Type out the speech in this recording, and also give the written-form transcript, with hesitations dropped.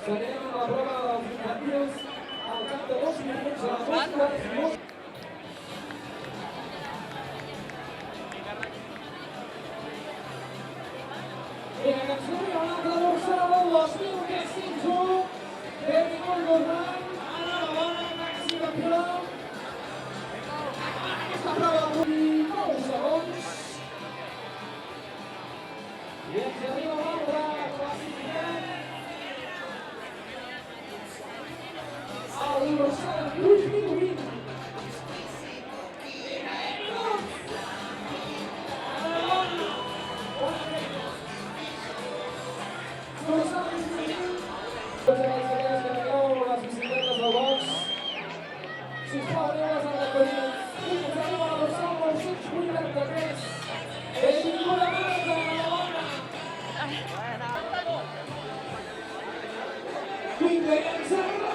S'anem a la prova dels infantils al cap de 2 minuts a la posta. I atenció, hi ha un altre dorsal del 2021 de Nicol Gordany. Ara la bona màxima campionà. Aquesta prova de 9 segons. I ens arriba l'altre classificat. El dorsal 8.20. Tots aquells que tingueu les bicicletes del box, sisplau, aneu-les al recollit. I ens arriba la dorsal 983. Benvinguda Marta, la bona. Vinga, i ens arriba